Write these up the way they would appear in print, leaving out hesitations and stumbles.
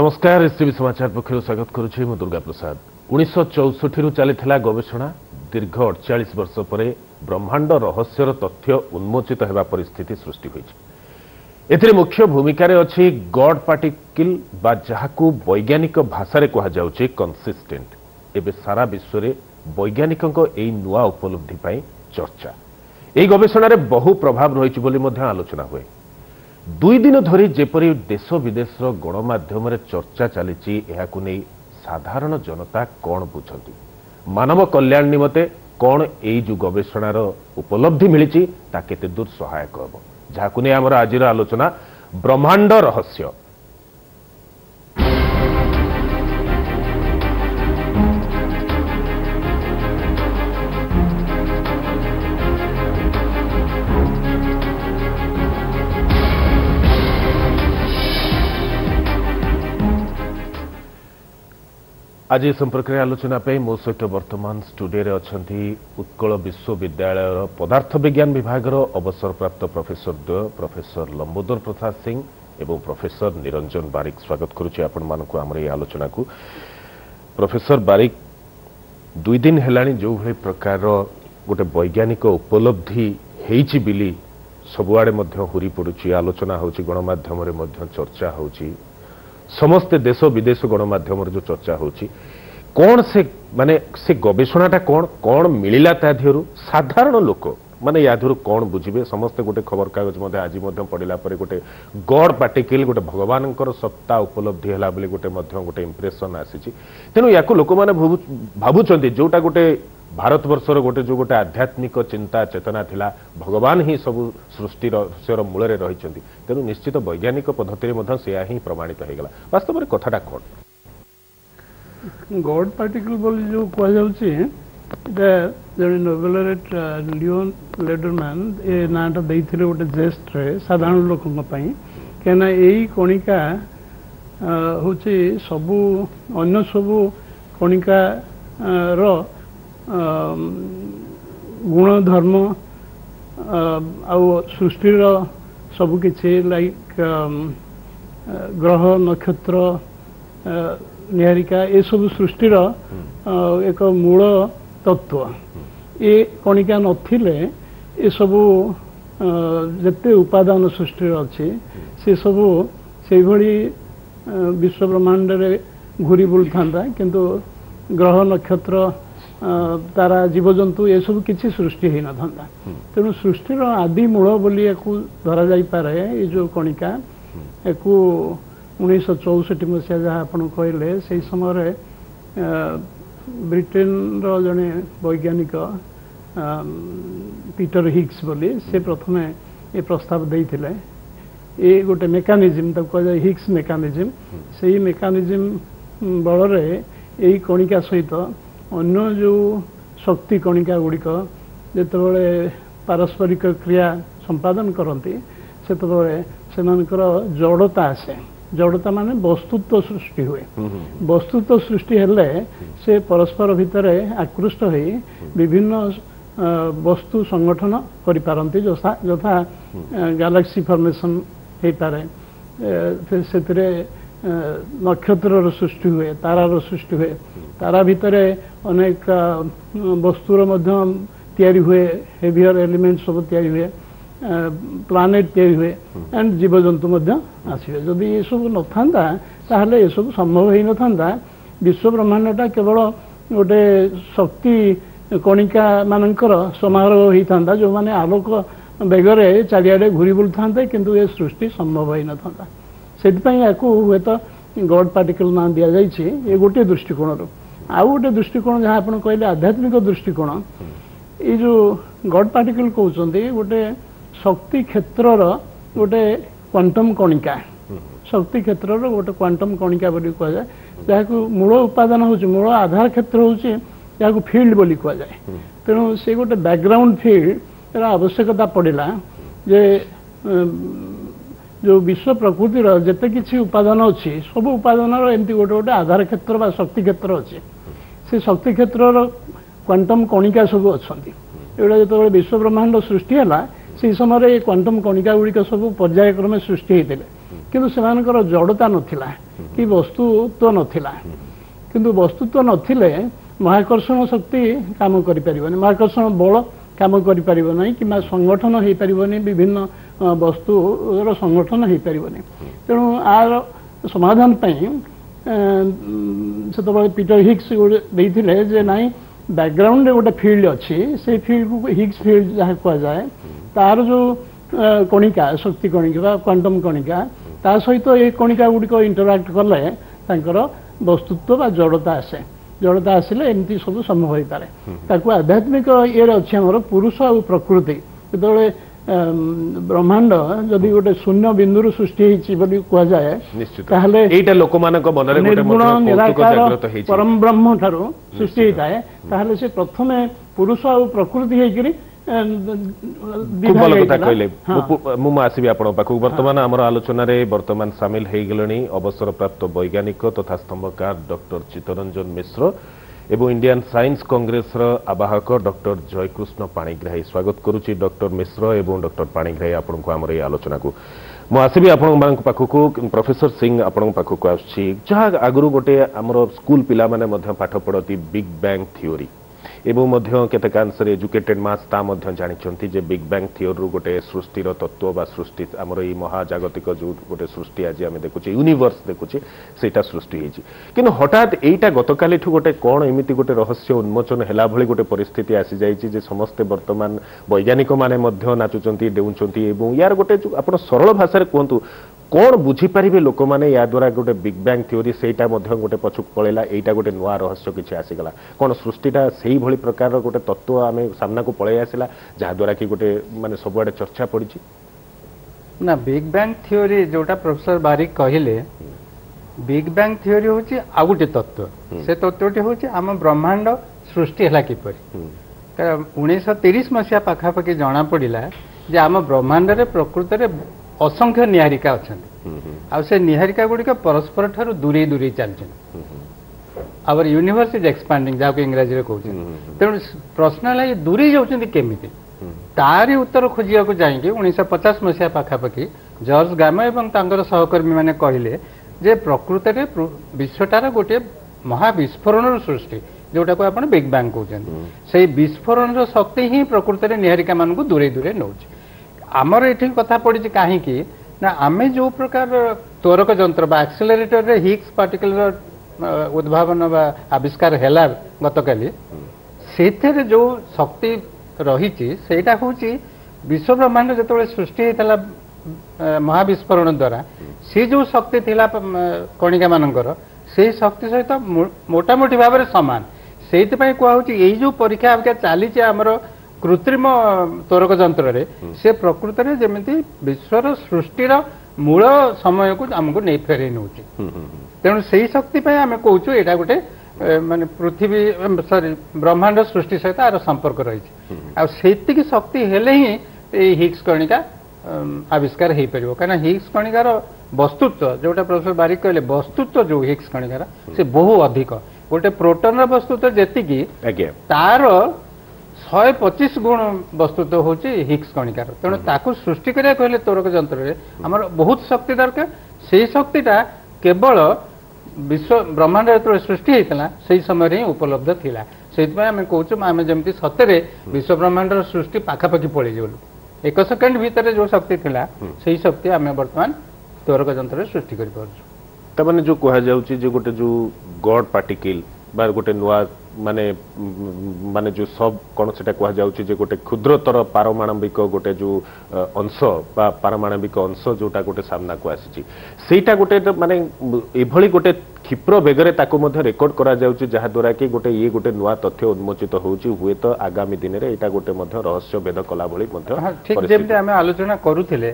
नमस्कार एसटीवी समाचार पक्षर स्वागत करुच्ची मु दुर्गा प्रसाद 1964 चली गवेषणा दीर्घ 48 वर्ष पर ब्रह्मांड रहस्यर तथ्य उन्मोचित होगा परिस्थिति सृष्टि होती मुख्य भूमिका अच्छी गॉड पार्टिकल बा जहाकू वैज्ञानिक भाषा कहुचे कंसिस्टेंट एवं सारा विश्व में वैज्ञानिकों यही नुआ उपलब्धि चर्चा यही गवेषणार बहु प्रभाव रही आलोचना हुए 2 दिन धरी जेपरी देश विदेश गणमाध्यम चर्चा चली साधारण जनता कौन बुझती मानव कल्याण निमते कौन यही जो गवेषणार उपलब्धि मिली केते दूर सहायक हम जहां नहीं आमर आज आलोचना ब्रह्मांड रहस्य आज संपर्क में आलोचना मो सहित वर्तमान स्टूडियो अच्छा उत्कल विश्वविद्यालय पदार्थ विज्ञान विभाग अवसरप्राप्त प्रोफेसर द्वय प्रोफेसर लंबोदर प्रसाद सिंह एवं प्रोफेसर निरंजन बारिक स्वागत करुच्ची आपण मानक आमर ये आलोचना को प्रोफेसर बारिक 2 दिन है जो भाई प्रकार गोटे वैज्ञानिक उपलब्धि होती बिली सबुआड़े हुरी पड़ुची आलोचना होची गणमाध्यम चर्चा होची समस्ते देश विदेश गणमाध्यम जो चर्चा होची कौन से माने से गवेषणाटा कौन कौन मिलिला ता धियरु साधारण लोक माने या धियरु कौन बुझिबे समस्ते गोटे खबर कागज आज पढ़ला पर गोटे गॉड पार्टिकल गोटे भगवानकर सत्ता उपलब्धि है बोली गोटे इंप्रेशन आसी तेणु या लोक मैंने भावुं जोटा गोटे भारत वर्षर गोटे जो गोटे आध्यात्मिक चिंता चेतना थिला भगवान ही सब सृष्टि रहस्यर मूल रही तेणु निश्चित वैज्ञानिक पद्धति से ही प्रमाणित होगा वास्तव में कथाटा कौन गॉड पार्टिकल बोली जो कहुचे नोबेलरेट लियोन लेडरमैन ए नाटा देइथिले गोटे जेस्ट रे साधारण लोकन पई केना एई कणिका होची सबु अन्य सबु कणिका रो गुण धर्म आउ सृष्टि सबकि लाइक ग्रह नक्षत्र निहारिका ये सब सृष्टिर एक मूल तत्व ये कणिका नथिले ये सब जते उपादान सृष्टि अच्छी से सब से भली विश्व ब्रह्मांड रे घूरी बुल था किंतु ग्रह नक्षत्र तारा जीवजंतु ये सब किसी सृष्टि हो न था तेणु सृष्टिर आदि मूल बोली धरा जाई पारे ये जो कणिका एक 1964 मसीहा जहाँ आप कहले से समय ब्रिटेन जड़े वैज्ञानिक पीटर हिग्स बोली से प्रथम ये प्रस्ताव देते ये गोटे मेकानिज्म तक कह हिग्स मेकानिज्म से मेकानिज्म बल यही कणिका सहित अन्य जो शक्ति कणिका गुड़िक जिते पारस्परिक क्रिया संपादन करती से जड़ता आसे जड़ता माने वस्तुत्व सृष्टि हुए वस्तुत्व सृष्टि हेले से परस्पर भितर आकृष्ट हो विभिन्न वस्तु संगठन करि पारंती यथा गैलेक्सी फॉर्मेशन हो पारे से नक्षत्र सृष्टि हुए तारार सृष्टि हुए तारा भितर अनेक वस्तुर तैयारी हुए हेवियर एलिमेंट सब तैयारी हुए प्लानेट तैयारी हुए एंड जीवजंतु आसवे जदि ये सब न था ये सब संभव हो न था विश्व ब्रह्मांडटा केवल गोटे शक्ति कणिका मानकर समारोह होता जो मैंने आलोक बेगरे चारिआडे घूरी बुल था किंतु ये सृष्टि संभव हो न था से हुए तो गॉड पार्टिकल ना दि जाइए ये गोटे दृष्टिकोण आउ गोटे दृष्टिकोण जहाँ आप कहले आध्यात्मिक दृष्टिकोण ये जो गॉड पार्टिकल कहते गोटे शक्ति क्षेत्र गोटे क्वांटम कणिका शक्ति क्षेत्र गोटे क्वांटम कणिका बोली कह जाए जहाँ मूल उपादान हो मूल आधार क्षेत्र हो फील्ड बोली कह जाए तेणु से गोटे बैकग्राउंड फील्ड आवश्यकता पड़ा जे जो विश्व प्रकृतिर जिते किसी उपादान अच्छी सब उपादान एमती गोटे गोटे आधार क्षेत्र बा शक्ति क्षेत्र अच्छे से शक्ति क्षेत्र क्वांटम कणिका सब अच्छा ये जो विश्व ब्रह्मांड सृष्टि है से समय क्वांटम कणिका गुड़िक सब पर्यायक्रमे सृष्टि होते କିନ୍ତୁ ସେମାନଙ୍କର ଜଡ଼ତା ନଥିଲା କି ବସ୍ତୁତ୍ୱ ନଥିଲା। କିନ୍ତୁ ବସ୍ତୁତ୍ୱ ନଥିଲେ ମହାକର୍ଷଣ ଶକ୍ତି କାମ କରିପାରିବନି, ମହାକର୍ଷଣ ବଳ କାମ କରିପାରିବ ନାହିଁ କିମ୍ବା ସଂଗଠନ ହେଇପାରିବନି, ବିଭିନ୍ନ ବସ୍ତୁର ସଂଗଠନ ହେଇପାରିବନି। ତେଣୁ ଆର ସମାଧାନ ପାଇଁ ସେତେବେଳେ ପିଟର ହିଗ୍ସ ଦେଇଥିଲେ ଯେ ନାଇଁ ବ୍ୟାକଗ୍ରାଉଣ୍ଡରେ ଗୋଟେ ଫିଲ୍ଡ ଅଛି, ସେଇ ଫିଲ୍ଡକୁ ହିଗ୍ସ ଫିଲ୍ଡ ଯାହା କୁହାଯାଏ, ତାର ଯେଉଁ କଣିକା ଶକ୍ତି କଣିକା ବା କ୍ୱାଣ୍ଟମ କଣିକା ତା ସହିତ ଏଇ କଣିକା ଗୁଡ଼ିକ ଇଣ୍ଟରାକ୍ଟ କଲେ ତାଙ୍କର ବସ୍ତୁତ୍ୱ ବା ଜଡ଼ତା ଆସେ। ଜଡ଼ତା ଆସିଲେ ଏମିତି ସବୁ ସମ୍ଭବ ହୋଇପାରେ। ତାକୁ ଆଧ୍ୟାତ୍ମିକ ଇଏରେ ଅଛି ଆମର ପୁରୁଷ ଆଉ ପ୍ରକୃତି। ଯେତେବେଳେ ବ୍ରହ୍ମାଣ୍ଡ ଯଦି ଗୋଟେ ଶୂନ୍ୟ ବିନ୍ଦୁରୁ ସୃଷ୍ଟି ହେଇଛି ବୋଲି କୁହାଯାଏ, ତାହେଲେ ଏଇଟା ଲୋକମାନଙ୍କ ମନରେ ନିର୍ଗୁଣ ନିରାକାର ପରମ ବ୍ରହ୍ମ ଠାରୁ ସୃଷ୍ଟି ହେଇଥାଏ, ତାହେଲେ ସେ ପ୍ରଥମେ ପୁରୁଷ ଆଉ ପ୍ରକୃତି ହେଇକିରି ଭଲ କଥା କହିଲେ। ମୁଁ ଆସିବି ଆପଣଙ୍କ ପାଖକୁ। ବର୍ତ୍ତମାନ ଆମର ଆଲୋଚନାରେ ବର୍ତ୍ତମାନ ସାମିଲ ହେଇଗଲେଣି ଅବସରପ୍ରାପ୍ତ ବୈଜ୍ଞାନିକ ତଥା ସ୍ତମ୍ଭକାର ଡକ୍ଟର ଚିତ୍ତରଞ୍ଜନ ମିଶ୍ର ଏବଂ ଇଣ୍ଡିଆନ ସାଇନ୍ସ କଂଗ୍ରେସର ଆବାହକ ଡକ୍ଟର ଜୟକୃଷ୍ଣ ପାଣିଗ୍ରାହୀ। ସ୍ୱାଗତ କରୁଛି ଡକ୍ଟର ମିଶ୍ର ଏବଂ ଡକ୍ଟର ପାଣିଗ୍ରାହୀ ଆପଣଙ୍କୁ ଆମର ଏହି ଆଲୋଚନାକୁ। ମୁଁ ଆସିବି ଆପଣଙ୍କ ପାଖକୁ। ପ୍ରଫେସର ସିଂ ଆପଣଙ୍କ ପାଖକୁ ଆସୁଛି। ଯାହା ଆଗରୁ ଗୋଟେ ଆମର ସ୍କୁଲ ପିଲାମାନେ ମଧ୍ୟ ପାଠ ପଢ଼ନ୍ତି ବିଗ୍ ବ୍ୟାଙ୍ଗ ଥିଓରି ଏବଂ ମଧ୍ୟ କେତେକାଂଶରେ ଏଜୁକେଟେଡ୍ ମାସ୍ ତା ମଧ୍ୟ ଜାଣିଛନ୍ତି ଯେ ବିଗ୍ ବ୍ୟାଙ୍ଗ ଥିଓରିରୁ ଗୋଟେ ସୃଷ୍ଟିର ତତ୍ତ୍ୱ ବା ସୃଷ୍ଟି ଆମର ଏଇ ମହାଜାଗତିକ ଯେଉଁ ଗୋଟେ ସୃଷ୍ଟି ଆଜି ଆମେ ଦେଖୁଛେ ୟୁନିଭର୍ସ ଦେଖୁଛେ ସେଇଟା ସୃଷ୍ଟି ହେଇଛି। କିନ୍ତୁ ହଠାତ୍ ଏଇଟା ଗତକାଲିଠୁ ଗୋଟେ କ'ଣ ଏମିତି ଗୋଟେ ରହସ୍ୟ ଉନ୍ମୋଚନ ହେଲା ଭଳି ଗୋଟେ ପରିସ୍ଥିତି ଆସିଯାଇଛି ଯେ ସମସ୍ତେ ବର୍ତ୍ତମାନ ବୈଜ୍ଞାନିକମାନେ ମଧ୍ୟ ନାଚୁଛନ୍ତି ଡେଉଁଛନ୍ତି ଏବଂ ୟାର ଗୋଟେ ଆପଣ ସରଳ ଭାଷାରେ କୁହନ୍ତୁ କ'ଣ ବୁଝିପାରିବେ ଲୋକମାନେ ୟା ଦ୍ୱାରା ଗୋଟେ ବିଗ୍ ବ୍ୟାଙ୍ଗ ଥିଓରି ସେଇଟା ମଧ୍ୟ ଗୋଟେ ପଛକୁ ପଳେଇଲା, ଏଇଟା ଗୋଟେ ନୂଆ ରହସ୍ୟ କିଛି ଆସିଗଲା। କ'ଣ ସୃଷ୍ଟିଟା ସେଇଭଳି ପ୍ରକାରର ଗୋଟେ ତତ୍ତ୍ୱ ଆମେ ସାମ୍ନାକୁ ପଳେଇ ଆସିଲା ଯାହାଦ୍ୱାରା କି ଗୋଟେ ମାନେ ସବୁଆଡ଼େ ଚର୍ଚ୍ଚା ପଡ଼ିଛି? ନା, ବିଗ୍ ବ୍ୟାଙ୍ଗ ଥିଓରି ଯୋଉଟା ପ୍ରଫେସର ବାରିକ କହିଲେ, ବିଗ୍ ବ୍ୟାଙ୍ଗ ଥିଓରି ହେଉଛି ଆଉ ଗୋଟେ ତତ୍ତ୍ୱ। ସେ ତତ୍ତ୍ୱଟି ହେଉଛି ଆମ ବ୍ରହ୍ମାଣ୍ଡ ସୃଷ୍ଟି ହେଲା କିପରି। 1930 ମସିହା ପାଖାପାଖି ଜଣାପଡ଼ିଲା ଯେ ଆମ ବ୍ରହ୍ମାଣ୍ଡରେ ପ୍ରକୃତରେ ଅସଂଖ୍ୟ ନିହାରିକା ଅଛନ୍ତି ଆଉ ସେ ନିହାରିକା ଗୁଡ଼ିକ ପରସ୍ପର ଠାରୁ ଦୂରେଇ ଦୂରେଇ ଚାଲିଛନ୍ତି। ଆୱାର ୟୁନିଭର୍ସ ଇଜ ଏକ୍ସପାଣ୍ଡିଂ ଯାହାକୁ ଇଂରାଜୀରେ କହୁଛନ୍ତି। ତେଣୁ ପ୍ରଶ୍ନ ହେଲା ଏ ଦୂରେଇ ଯାଉଛନ୍ତି କେମିତି, ତାରି ଉତ୍ତର ଖୋଜିବାକୁ ଯାଇକି 1950 ମସିହା ପାଖାପାଖି ଜର୍ଜ ଗାମା ଏବଂ ତାଙ୍କର ସହକର୍ମୀମାନେ କହିଲେ ଯେ ପ୍ରକୃତରେ ବିଶ୍ୱଟାର ଗୋଟିଏ ମହାବିସ୍ଫୋରଣର ସୃଷ୍ଟି, ଯୋଉଟାକୁ ଆପଣ ବିଗ୍ ବ୍ୟାଙ୍ଗ କହୁଛନ୍ତି। ସେଇ ବିସ୍ଫୋରଣର ଶକ୍ତି ହିଁ ପ୍ରକୃତରେ ନିହାରିକା ମାନଙ୍କୁ ଦୂରେଇ ଦୂରେଇ ନେଉଛି। ଆମର ଏଠି କଥା ପଡ଼ିଛି କାହିଁକି ନା ଆମେ ଯେଉଁ ପ୍ରକାର ତ୍ୱରକ ଯନ୍ତ୍ର ବା ଆକ୍ସିଲରେଟରରେ ହିଗ୍ସ ପାର୍ଟିକଲର ଉଦ୍ଭାବନ ବା ଆବିଷ୍କାର ହେଲା ଗତକାଲି, ସେଥିରେ ଯେଉଁ ଶକ୍ତି ରହିଛି ସେଇଟା ହେଉଛି ବିଶ୍ୱବ୍ରହ୍ମାଣ୍ଡ ଯେତେବେଳେ ସୃଷ୍ଟି ହେଇଥିଲା ମହାବିସ୍ଫୋରଣ ଦ୍ୱାରା ସେ ଯେଉଁ ଶକ୍ତି ଥିଲା କଣିକା ମାନଙ୍କର ସେଇ ଶକ୍ତି ସହିତ ମୋଟାମୋଟି ଭାବରେ ସମାନ। ସେଇଥିପାଇଁ କୁହାହେଉଛି ଏଇ ଯେଉଁ ପରୀକ୍ଷା ଅବିକା ଚାଲିଛି ଆମର କୃତ୍ରିମ ତ୍ୱରକ ଯନ୍ତ୍ରରେ ସେ ପ୍ରକୃତରେ ଯେମିତି ବିଶ୍ୱର ସୃଷ୍ଟିର ମୂଳ ସମୟକୁ ଆମକୁ ନେଇ ଫେରେଇ ନେଉଛି। ତେଣୁ ସେଇ ଶକ୍ତି ପାଇଁ ଆମେ କହୁଛୁ ଏଇଟା ଗୋଟେ ମାନେ ପୃଥିବୀ ବ୍ରହ୍ମାଣ୍ଡ ସୃଷ୍ଟି ସହିତ ଆର ସମ୍ପର୍କ ରହିଛି। ଆଉ ସେତିକି ଶକ୍ତି ହେଲେ ହିଁ ଏଇ ହିଗ୍ସ କଣିକା ଆବିଷ୍କାର ହେଇପାରିବ। କାହିଁକିନା ହିଗ୍ସ କଣିକାର ବସ୍ତୁତ୍ୱ ଯୋଉଟା ପ୍ରଫେସର ବାରିକ କହିଲେ, ବସ୍ତୁତ୍ୱ ଯୋଉ ହିଗ୍ସ କଣିକାର ସେ ବହୁ ଅଧିକ। ଗୋଟେ ପ୍ରୋଟନର ବସ୍ତୁତ୍ୱ ଯେତିକି ତାର 125 ଗୁଣ ବସ୍ତୁତ୍ୱ ହେଉଛି ହିଗ୍ସ କଣିକାର। ତେଣୁ ତାକୁ ସୃଷ୍ଟି କରିବାକୁ ହେଲେ ତ୍ୱରକ ଯନ୍ତ୍ରରେ ଆମର ବହୁତ ଶକ୍ତି ଦରକାର। ସେଇ ଶକ୍ତିଟା କେବଳ ବିଶ୍ୱ ବ୍ରହ୍ମାଣ୍ଡ ଯେତେବେଳେ ସୃଷ୍ଟି ହେଇଥିଲା ସେଇ ସମୟରେ ହିଁ ଉପଲବ୍ଧ ଥିଲା। ସେଇଥିପାଇଁ ଆମେ କହୁଛୁ ଆମେ ଯେମିତି ସତରେ ବିଶ୍ୱ ବ୍ରହ୍ମାଣ୍ଡର ସୃଷ୍ଟି ପାଖାପାଖି ପଳେଇଗଲୁ। 1 ସେକେଣ୍ଡ ଭିତରେ ଯେଉଁ ଶକ୍ତି ଥିଲା ସେଇ ଶକ୍ତି ଆମେ ବର୍ତ୍ତମାନ ତ୍ୱରକ ଯନ୍ତ୍ରରେ ସୃଷ୍ଟି କରିପାରୁଛୁ। ତାମାନେ ଯେଉଁ କୁହାଯାଉଛି ଯେ ଗୋଟେ ଯେଉଁ ଗଡ୍ ପାର୍ଟିକିଲ ବା ଗୋଟେ ନୂଆ ମାନେ ମାନେ ଯେଉଁ ସବ୍ କ'ଣ ସେଟା କୁହାଯାଉଛି ଯେ ଗୋଟେ କ୍ଷୁଦ୍ରତର ପାରମାଣବିକ ଗୋଟେ ଯେଉଁ ଅଂଶ ବା ପାରମାଣବିକ ଅଂଶ ଯେଉଁଟା ଗୋଟେ ସାମ୍ନାକୁ ଆସିଛି ସେଇଟା ଗୋଟେ ମାନେ ଏଭଳି ଗୋଟେ କ୍ଷିପ୍ର ବେଗରେ ତାକୁ ମଧ୍ୟ ରେକର୍ଡ କରାଯାଉଛି ଯାହାଦ୍ୱାରା କି ଗୋଟେ ଇଏ ଗୋଟେ ନୂଆ ତଥ୍ୟ ଉନ୍ମୋଚିତ ହେଉଛି। ହୁଏତ ଆଗାମୀ ଦିନରେ ଏଇଟା ଗୋଟେ ମଧ୍ୟ ରହସ୍ୟ ଭେଦ କଲା ଭଳି ମଧ୍ୟ ଠିକ୍ ଯେମିତି ଆମେ ଆଲୋଚନା କରୁଥିଲେ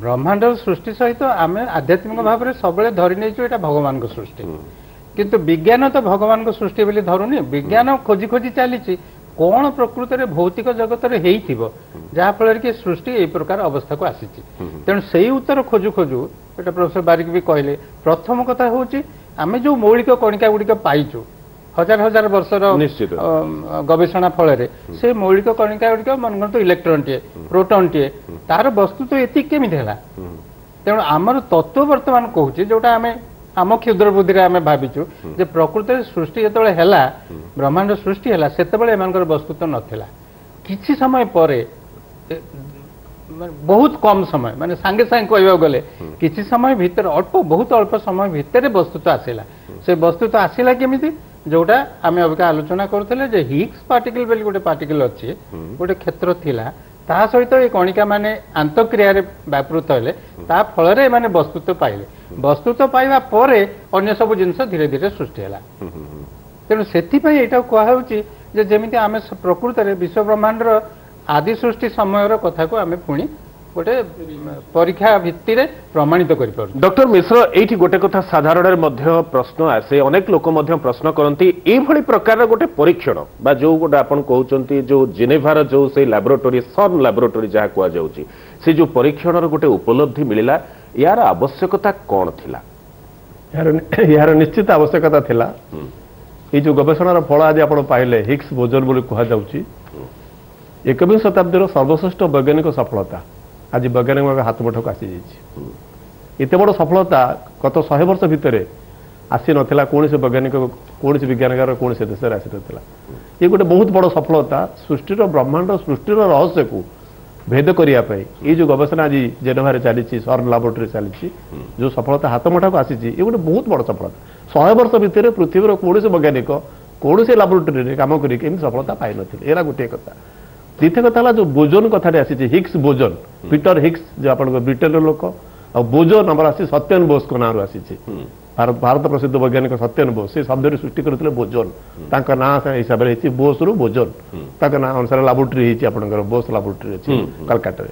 ବ୍ରହ୍ମାଣ୍ଡର ସୃଷ୍ଟି ସହିତ ଆମେ ଆଧ୍ୟାତ୍ମିକ ଭାବରେ ସବୁବେଳେ ଧରି ନେଇଛୁ ଏଇଟା ଭଗବାନଙ୍କ ସୃଷ୍ଟି। କିନ୍ତୁ ବିଜ୍ଞାନ ତ ଭଗବାନଙ୍କ ସୃଷ୍ଟି ବୋଲି ଧରୁନି। ବିଜ୍ଞାନ ଖୋଜି ଖୋଜି ଚାଲିଛି କ'ଣ ପ୍ରକୃତରେ ଭୌତିକ ଜଗତରେ ହେଇଥିବ ଯାହାଫଳରେ କି ସୃଷ୍ଟି ଏଇ ପ୍ରକାର ଅବସ୍ଥାକୁ ଆସିଛି। ତେଣୁ ସେଇ ଉତ୍ତର ଖୋଜୁ ଖୋଜୁ ଏଇଟା ପ୍ରଫେସର ବାରିକ ବି କହିଲେ, ପ୍ରଥମ କଥା ହେଉଛି ଆମେ ଯେଉଁ ମୌଳିକ କଣିକା ଗୁଡ଼ିକ ପାଇଛୁ ହଜାର ହଜାର ବର୍ଷର ଗବେଷଣା ଫଳରେ ସେ ମୌଳିକ କଣିକା ଗୁଡ଼ିକ ମନେ କରନ୍ତୁ ଇଲେକ୍ଟ୍ରନଟିଏ ପ୍ରୋଟନଟିଏ ତାର ବସ୍ତୁତ୍ୱ ଏତିକି କେମିତି ହେଲା? तेणु आमर तत्व वर्तमान कहूँ जोटा आम आम क्षुद्र बुद्धि आम भाविचु जे प्रकृति सृष्टि जो है ब्रह्मांड सृष्टि है से वस्तुत्व नाला किसी समय पर बहुत कम समय माने सांगे सांगे कहवा गले किसी समय भितर अल्प बहुत अल्प समय भितर वस्तुत्व आसला से वस्तुत्व आसला केमिति जोटा आम अबिका आलोचना करथिले जे हिग्स पार्टिकल बेली गोटे पार्टिकल अच्छी गोटे क्षेत्र थिला ता सहित ये कणिका माने आंतक्रिया रे व्यापृत हेले ता फल रे माने वस्तुत्व पाइले वस्तुत्व पाइबा परे अन्य सब जिंस धीरे धीरे सृष्टि होला तेणु सेथिपई एटा कहवा होची जे जेमिति आमे प्रकृति रे विश्व ब्रह्मांड रो आदि सृष्टि समय कथा को आम पुणी गोटे परीक्षा भित्ति रे प्रमाणित कर डॉक्टर मिश्र एठी गोटे कथा साधारण प्रश्न आसे अनेक लोक प्रश्न करती एभली प्रकार गोटे परीक्षण बा जो गोटे आपण कहउचंती जो जिनेभार जो से लैबोरेटरी सन लैबोरेटरी जहा कुआ जाउची से जो परीक्षण गोटे उपलब्धि मिलिला यार आवश्यकता कौन थिला यार निश्चित आवश्यकता थिला ये जो गवेषणार फल आज आपण पाइले हिग्स बोजन बोली कुहा जाउची 21 शताब्दी सर्वश्रेष्ठ वैज्ञानिक सफलता आज वैज्ञानिक हाथ मुठक आसी एत बड़ सफलता गत 100 वर्ष भितर आसी नथिला कौन से वैज्ञानिक कौन से विज्ञानकार कौन से देश आसी नथिला ये गोटे बहुत बड़ सफलता सृष्टिर ब्रह्मांड सृष्टिर रहस्य को भेद करने ये जो गवेषणा आज जेनेभा चली सर्न लैबोरेटरी चली जो सफलता हाथ मुठक आसी ये गोटे बहुत बड़ सफलता 100 वर्ष भितर पृथ्वीर कौन से वैज्ञानिक कौन से लैबोरेटरी कम करके सफलता पाई नथिले एरा गोटे कथा द्वितीय कथा जो बोजन कथाटे आसी हिग्स बोजन पीटर हिग्स जो आप ब्रिटेन लोक और बोजन आम आसी सत्यन बोस को नाम आसी भारत प्रसिद्ध वैज्ञानिक सत्यन बोस से शब्द सृष्टि करते बोजन ना हिसाब से बोस रु बोजन ना अनुसार लैबोरेटरी आपंकर बोस लैबोरेटरी अच्छी कलकाता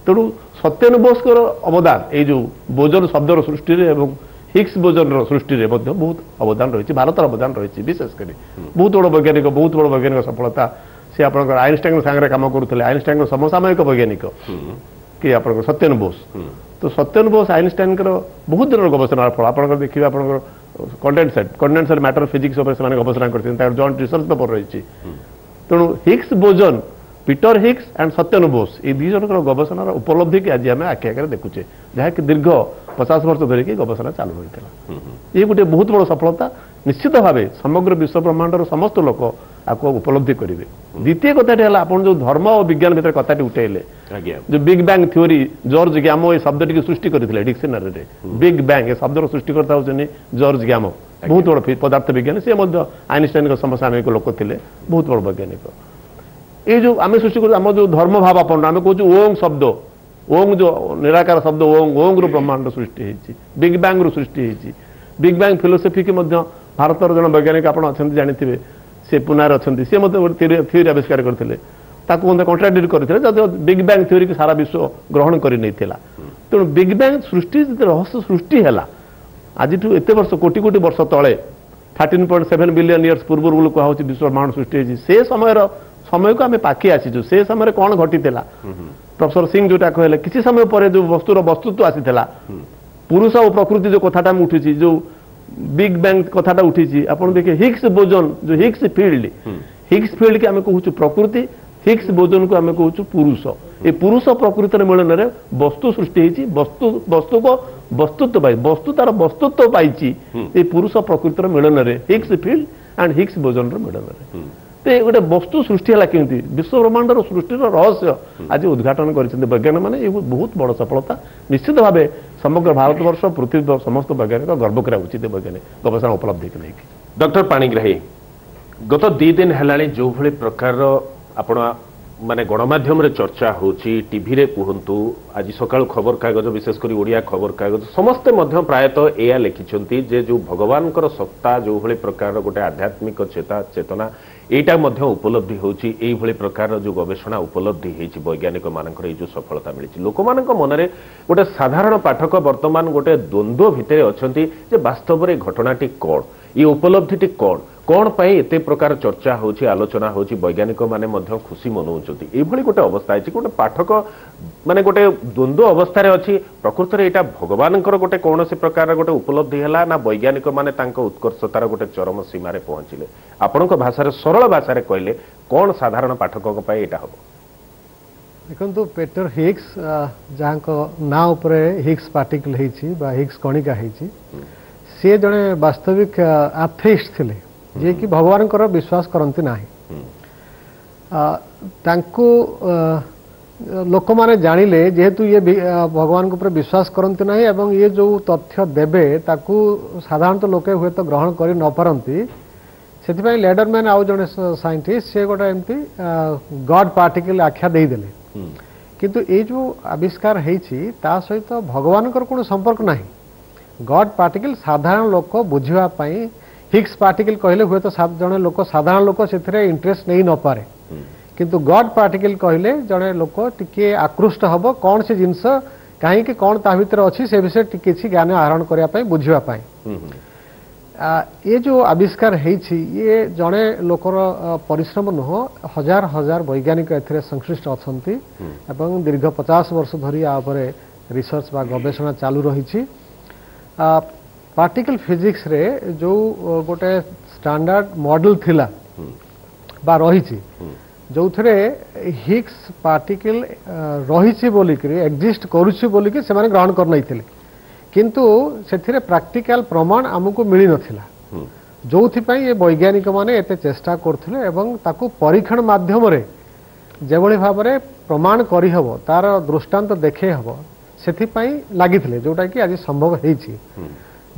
तेणु सत्यन बोस अवदान ये जो बोजन शब्दर सृष्टि हिग्स बोजन सृष्टि बहुत अवदान रही भारत अवदान रही विशेषकर बहुत बड़ वैज्ञानिक सफलता से आप आइनस्टाइन सांगे कम करुले आइनस्टाइन समसामयिक वैज्ञानिक कि आप सत्यन बोस तो सत्यन बोस आइनस्टाइन बहुत दिन गवेषणार फल आप देखिए आप कंडेंसर मैटर फिजिक्स गवेषणा कर जॉइंट रिसर्च पेपर रही तेणु Higgs boson Peter Higgs and Satyen Bose ये दुई जन गवेषणार उपलब्धि की आज आम आखि आगे देखुचे जहाँकि दीर्घ 50 वर्ष धरिकी गवेषणा चालू रही ये गोटे बहुत बड़ सफलता निश्चित भाव समग्र विश्व ब्रह्मांडर समस्त लोक आपको उपलब्धि करेंगे द्वितीय कथाटी है आप जो धर्म और विज्ञान भर कथाटी उठेले जो बिग बैंग थ्योरी जॉर्ज ग्यामो ये शब्द टी सृष्टि करते डिक्शनरी बिग बैंग ये शब्द सृष्टिकर्ता होती जॉर्ज ग्यामो बहुत बड़ पदार्थ विज्ञानी सी आइनस्टाइन समसामयिक लोक थे बहुत बड़ वैज्ञानिक ये जो आम सृष्टि कर आम जो धर्म भाव आप आम कहूँ ओंग शब्द ओंग जो निराकार शब्द ओंग ओंग रु ब्रह्मांड सृष्टि होती बिग बैंग रु सृष्टि होती बिग बैंग फिलोसफी की भारत जन वैज्ञानिक आप जानते से पुनार अच्छा सी थ्योरी आविष्कार करते कंट्राडिक्ट करते बिग बैंग थ्योरी की सारा विश्व ग्रहण कर नहीं तेणु बिग बैंग सृष्टि रहस्य सृष्टि है आज एत वर्ष कोटी कोटी वर्ष तले 13.7 बिलियन इयर्स पूर्व कहूँ विश्व ब्रह्मांड सृष्टि से समय को आम पाखी आसीचु से समय कौन घटी प्रोफेसर सिंह जोटा कहले किसी समय पर जो वस्तुर वस्तुत्व आसीला पुरुष और प्रकृति जो कथाटा उठी जो बिग बैंग कथाटा उठी आप देखिए हिग्स बोजन जो हिग्स फील्ड की आम कहूँ प्रकृति हिग्स बोजन को आम कहूँ पुरुष ये पुरुष प्रकृतिर मिलन में वस्तु सृष्टि वस्तु को वस्तुत्व पाई वस्तु तार वस्तुत्व पाई पुरुष प्रकृतिर मिलन में Higgs field and Higgs boson मिलन में तो गोटे वस्तु सृष्टि है केमती विश्व ब्रह्मांडर सृष्टिर रहस्य आज उद्घाटन कर वैज्ञानिक मैंने ये बहुत बड़ सफलता निश्चित भाव समग्र भारतवर्ष पृथ्वी समस्त वैज्ञानिक गर्व करा उचित वैज्ञानिक गवेषणा उपलब्धि को लेकिन डॉक्टर पाणिग्राही गत 2 दिन है जो भली प्रकार आपण माने गणमाध्यम रे चर्चा होची टीवी रे कहतु आज सकाळ खबर कागज विशेषकर ओडिया खबर कागज समस्ते मध्य प्रायतः एया लिखिछंती जे जो भगवान सत्ता जो भली प्रकार गोटे आध्यात्मिक चेतना एटा मध्य उपलब्धि होची एई भली प्रकार जो गवेषणा उपलब्धि हेची वैज्ञानिक मानकर जो सफलता मिली लोक मानक मनरे गोटे साधारण पाठक वर्तमान गोटे द्वंद्व भितर अछंती जे वास्तव रे घटनाटी कोन ये उपलब्धिटी कोन कौन पाई एते प्रकार चर्चा होची आलोचना होची वैज्ञानिक माने मध्य खुशी मनाउछंती एभली गोटे अवस्था है गोटे पाठक माने गोटे द्वंद्व अवस्था रे अछि प्रकृत रे एटा भगवानकर गोटे कोनोसी प्रकार गोटे उपलब्धि हला ना वैज्ञानिक माने तांको उत्कर्षतार गोटे चरम सीमा रे पहुंचिले आपनक भाषा रे सरल भाषा रे कहले कौन साधारण पाठक पाई एटा हबो देखो पीटर हिग्स जहाँ ना उपरे हिग्स पार्टिकल हिग्स कणिका सी जड़े वास्तविक एथेइस्ट थिले जे कि भगवान को विश्वास करती ना लोक मैंने जानिले जेहेतु ये भगवान को विश्वास करती ना एवं ये जो तथ्य देवे ताकू साधारणतः लोके हुए तो ग्रहण कर न पारती से लेडरमैन आउ जड़े साइंटिस्ट से गोटे एमती गॉड पार्टिकल आख्या देदेले किंतु ये जो आविष्कार होती सहित भगवान कौन संपर्क ना गॉड पार्टिकल साधारण लोक बुझापी हिग्स पार्टिकल कहले हुए तो जड़े लोक साधारण लोक से इंटरेस्ट नहीं न पारे किंतु गॉड पार्टिकल कहले जड़े लोक टिके आकृष्ट हम कौन से जिनस कहीं कौन ता भीतर अच्छी से विषय किसी ज्ञान आहरण करने बुझापी ये जो आविष्कार होती ये जड़े लोकर परिश्रम नुह हजार हजार वैज्ञानिक ए संश्लिष्ट अच्छा दीर्घ 50 वर्ष धरी आपर रिसर्च बा गवेषणा चालू रही पार्टिकल फिजिक्स रे जो गोटे स्टैंडर्ड मॉडल थिला बा रही जो थे हिग्स पार्टिकल रही बोलिक एक्जिस्ट करुच्ची बोलिक से ग्रहण कर नहीं किंतु से प्रैक्टिकल प्रमाण आमको मिल नथिला जो ये वैज्ञानिक माने एते चेष्टा करथिले एवं ताकू परीक्षण माध्यम रे जेभଳି भाबरे प्रमाण करी हबो तार दृष्टांत देखे हबो सेथिपाई लागिथिले जोटा कि आज संभव हेछि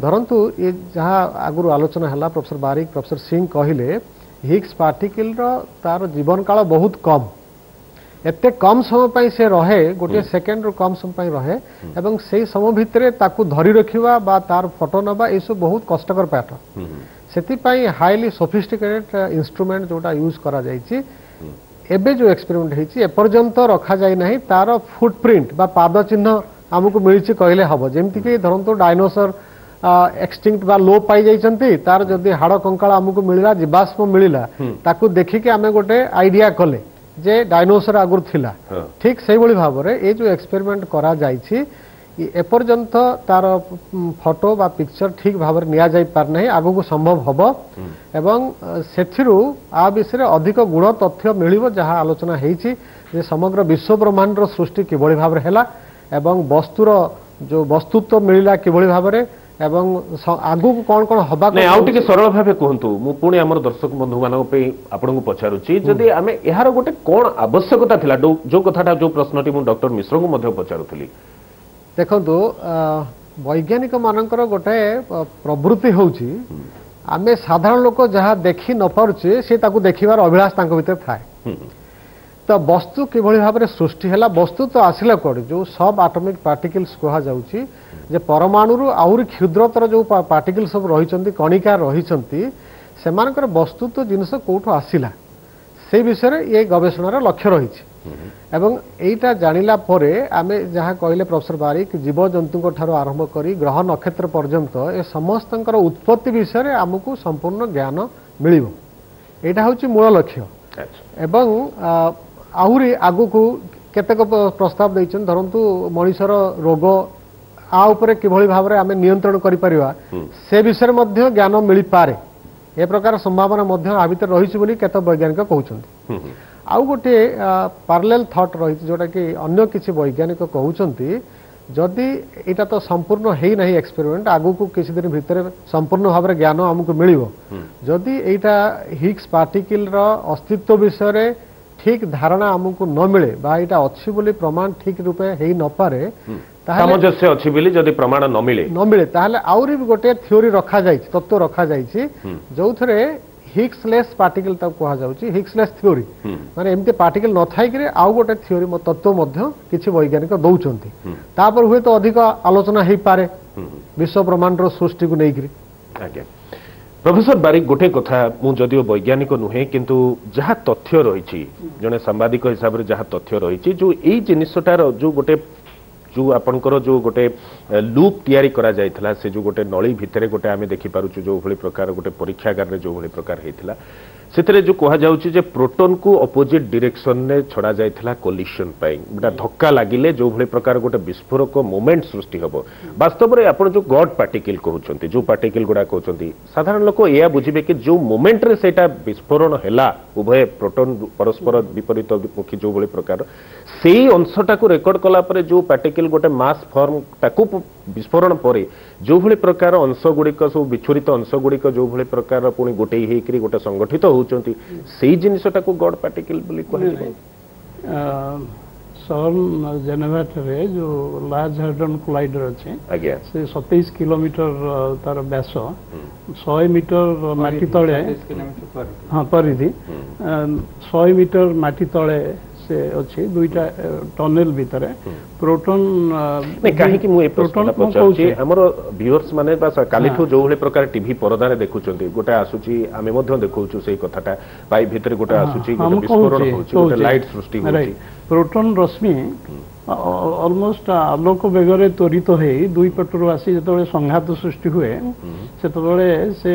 धरंतु ये जहाँ आगु आलोचना हला प्रोफेसर बारिक प्रोफेसर सिंह कहले हिग्स पार्टिकल तार जीवन काल बहुत कम एते कम समय से रहे गोटे सेकेंड रो कम समय रहे एवं से समय भितर ताकू धरी रखिबा बा तार फोटो नबा ये सब बहुत कष्टकर पाठ सेतिपाई हाईली सोफिस्टिकेटेड इंस्ट्रूमेंट जोटा यूज करा जायछि एबे जो एक्सपेरिमेंट हेछि एपर्यंत रखा जाय नाही तार फुटप्रिंट बा पाद चिन्ह हमको मिलछि कहले हबो जेमति कि धरंतो डायनोसर एक्सटिंक्ट बा लो पाई जाइछंती तार जदी हाड़ कंकाळ हमको मिलला जीवाश्म मिलला ताकू देखि के हमें गोटे आइडिया कले जे डायनोसर आगुर थिला ठीक से भली भाव रे ए जो एक्सपेरिमेंट करा जाइछि एपर्यंत तार फोटो बा पिक्चर ठीक भाव निया जाई पार नहीं आगु को संभव हबो एवं सेथिरु आ विषय अधिक गुण तथ्य मिलिबो जहाँ आलोचना हेछि जे समग्र विश्व ब्रह्मांड रो सृष्टि किभଳି भाव रे हैला एवं वस्तुर जो वस्तुत्व मिलिला किभଳି भाव रे एवं आगु कौन कौन हबा आउ टिके सरल भावे कहंतु मु पुणी हमर दर्शक बंधु मानक पे आपन को पचारुची जदी आमे एहार गोटे कोन आवश्यकता थिला जो कथाटा जो प्रश्नटी मु डॉक्टर मिश्र को मध्ये पचारुथली देखंतु वैज्ञानिक मानकर गोटे प्रवृत्ति होउची आमे साधारण लोक जहाँ देखि न पारुचे से ताकू देखिबार अभिलाष तांको भीतर थाए तो वस्तु किभଳି भाव सृष्टि है वस्तु तो आसिला कोड जो सब एटॉमिक पार्टिकल्स कहा जाउची जे परमाणु आहुरी क्षुद्रतर जो पार्टिकल सब रही कणिका रही से वस्तु तो जिनस कौटू आसिला से विषय ये गवेषणार लक्ष्य रही एवं एटा जानिला परे आमे जहाँ कहले प्रोफेसर बारिक जीव जंतु ठारो आरंभ करी ग्रह नक्षत्र पर्यंत ए समस्तंकर उत्पत्ति विषय आमको संपूर्ण ज्ञान मिलिबो एटा होची मूल लक्ष्य एवं आहुरी आगु को केतेक प्रस्ताव दैछन धरंतु मनुष्यर रोग आ उपरे किभଳି भाव आमे नियंत्रण करि परिबा से विषय मध्य ज्ञान मिली पारे ए प्रकार संभावना मध्य आ भीतर रहिछि बोली केते वैज्ञानिक कहउछन्ति आउ गोटे पैरेलल थॉट रहिछि जोटा कि अन्य किछि वैज्ञानिक कहउछन्ति जदि एटा तो संपूर्ण हेई नाही एक्सपेरिमेंट आगु को किछि दिन भीतर संपूर्ण भाव ज्ञान हमको मिलिबो जदि एटा हिग्स पार्टिकल रो अस्तित्व विषय रे ठीक धारणा आमको न मिले बा एटा अछि बोली प्रमाण ठीक रूपे हेई न पारे सामंजस्य अछि बोली जदि प्रमाण न मिले ताहले आउरी भी गोटे थ्योरी रखा जाइछि तत्व रखा जाइछि जो थरे हिग्सलेस पार्टिकल तक कहा जाउछि हिग्सलेस थ्योरी माने एमते पार्टिकल न थाई करे आउ गोटे थ्योरी तत्व मध्य किछि वैज्ञानिक दउचंती तापर हुए तो अधिक आलोचना हेई पारे विश्व ब्रह्मांड रो सृष्टि को नै करी आज्ञा प्रोफेसर बारिक गोटे कथा मु जदिओ वैज्ञानिक नुहे किंतु जहाँ तथ्य रही जड़े सांबादिक हिसाब से जहाँ तथ्य रही जो यही जिनसटार जो गोटे जो आपनकर जो गोटे लूप तैयारी करा जायथिला से जो गोटे नली भितरे गोटे आमे देखि पारुछु जो भली प्रकार गोटे परीक्षागार रे जो भली प्रकार हेतिला ସେଥିରେ ଯୋଉ କୁହାଯାଉଛି ଯେ ପ୍ରୋଟୋନ କୁ ଅପୋଜିଟ୍ ଡିରେକ୍ସନ ରେ ଛଡା ଯାଇଥିଲା କୋଲିସନ ପାଇଁ ଗୋଟେ ଧକ୍କା ଲାଗିଲେ ଯୋଉ ଭଳି ପ୍ରକାର ଗୋଟେ ବିସ୍ଫୋରକ ମୋମେଣ୍ଟ ସୃଷ୍ଟି ହେବ ବାସ୍ତବରେ ଆପଣ ଯୋଉ ଗଡ୍ ପାର୍ଟିକଲ କହୁଛନ୍ତି ଯୋଉ ପାର୍ଟିକଲ ଗୁଡା କହୁଛନ୍ତି ସାଧାରଣ ଲୋକ ଏୟା ବୁଝିବେ କି ଯୋଉ ମୋମେଣ୍ଟରେ ସେଇଟା ବିସ୍ଫୋରଣ ହେଲା ଉଭୟ ପ୍ରୋଟୋନ ପରସ୍ପର ବିପରୀତ ମୁଖୀ ଯୋଉ ଭଳି ପ୍ରକାର ସେଇ ଅଂଶଟାକୁ ରେକର୍ଡ କଲା ପରେ ଯୋଉ ପାର୍ଟିକଲ ଗୋଟେ ମାସ୍ ଫର୍ମ ତାକୁ ବିସ୍ଫୋରଣ ପରେ ଯୋଉ ଭଳି ପ୍ରକାର ଅଂଶ ଗୁଡିକ ସବୁ ବିଛୁରିତ ଅଂଶ ଗୁଡିକ ଯୋଉ ଭଳି ପ୍ରକାର ପୁଣି ଗୋଟେଇ ହେଇକରି ଗୋଟେ ସଂଗଠିତ ହଉଛନ୍ତି ସେଇ ଜିନିଷଟାକୁ ଗଡ୍ ପାର୍ଟିକଲ ବୋଲି କୁହାଯାଏ ସର୍ନ ଜେନେଭାଠାରେ ଯୋଉ ଲାର୍ଜ ହାଡ୍ରନ୍ କୋଲାଇଡର ଅଛି ଆଜ୍ଞା ସେ 27 କିଲୋମିଟର ତାର ବ୍ୟାସ 100 ମିଟର ମାଟି ତଳେ ହଁ ପରିଧି 100 ମିଟର ମାଟି ତଳେ से अच्छी दुईटा टनेल भितर प्रोटॉन कहीं मु प्रोटॉन हमर व्यूअर्स माने बस कालीठू जो भले प्रकार टीवी परदारे देखुचंती गोटे आसुची आमे मध्य देखौछु सेही कथाटा पाइ भितर गोटे आसुची गोटे विस्फोरण होछि गोटे लाइट सृष्टि होछि प्रोटॉन रश्मि ऑलमोस्ट आलोक बेगरे त्वरित है दुई पटरु आसी जतबे संघात सृष्टि हुए सेतबे से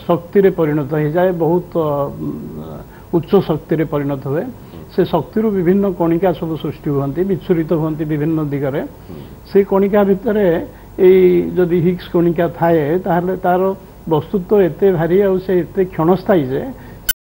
शक्ति रे परिणत हो जाए बहुत उच्च शक्ति रे परिणत हुए से शक्ति विभिन्न कणिका सब सृष्टि होती विच्छुरित होती विभिन्न दिगरे से कणिका भितर हिग्स कणिका थाए तार वस्तुत्व एते भारी आ से एते क्षणस्थायी जे